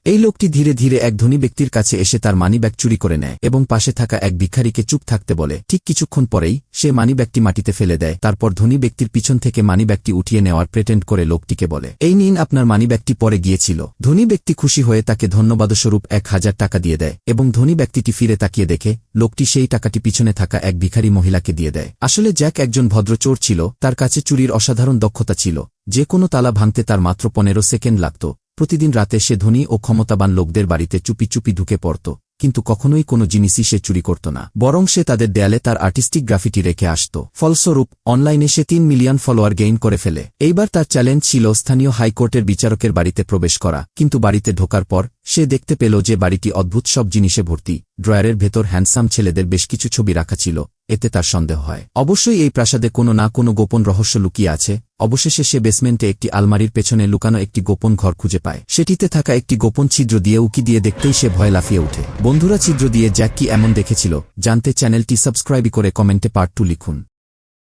এই লোকটি ধীরে ধীরে এক ধনী ব্যক্তির কাছে এসে তার মানিব্যাগ চুরি করে নেয় এবং পাশে থাকা এক ভিখারিকে চুপ থাকতে বলে। ঠিক কিছুক্ষণ পরেই সে মানিব্যাগটি মাটিতে ফেলে দেয়। তারপর ধনী ব্যক্তির পিছন থেকে মানিব্যাগটি উঠিয়ে নেওয়ার প্রেটেন্ড করে লোকটিকে বলে, এই নিন আপনার মানিব্যাগটি পরে গিয়েছিল। ধনী ব্যক্তি খুশি হয়ে তাকে ধন্যবাদস্বরূপ 1000 টাকা দিয়ে দেয় এবং ধনী ব্যক্তিটি ফিরে তাকিয়ে দেখে লোকটি সেই টাকাটি পিছনে থাকা এক ভিখারি মহিলাকে দিয়ে দেয়। আসলে জ্যাক একজন ভদ্র চোর ছিল, তার কাছে চুরির অসাধারণ দক্ষতা ছিল। যে কোনো তালা ভাঙতে তার মাত্র 15 সেকেন্ড লাগত। প্রতিদিন রাতে সে ধনী ও ক্ষমতাবান লোকদের বাড়িতে চুপি চুপি ঢুকে পড়ত, কিন্তু কখনোই কোনো জিনিসই সে চুরি করত না, বরং সে তাদের দেয়ালে তার আর্টিস্টিক গ্রাফিটি রেখে আসত। ফলস্বরূপ অনলাইনে সে 3 মিলিয়ন ফলোয়ার গেইন করে ফেলে। এইবার তার চ্যালেঞ্জ ছিল স্থানীয় হাইকোর্টের বিচারকের বাড়িতে প্রবেশ করা। কিন্তু বাড়িতে ঢোকার পর সে দেখতে পেল যে বাড়িটি অদ্ভুত সব জিনিসে ভর্তি। ড্রয়ারের ভেতর হ্যান্ডসাম ছেলেদের বেশ কিছু ছবি রাখা ছিল। এতে তার সন্দেহ হয়, অবশ্যই এই প্রাসাদে কোনো না কোনো গোপন রহস্য লুকিয়ে আছে। অবশেষে সে বেসমেন্টে একটি আলমারির পেছনে লুকানো একটি গোপন ঘর খুঁজে পায়। সেটিতে থাকা একটি গোপন ছিদ্র দিয়ে উকি দিয়ে দেখতেই সে ভয়ে লাফিয়ে ওঠে। বন্ধুরা, ছিদ্র দিয়ে জ্যাক কি এমন দেখেছিল জানতে চ্যানেলটি সাবস্ক্রাইব করে কমেন্টে পার্ট 2 লিখুন।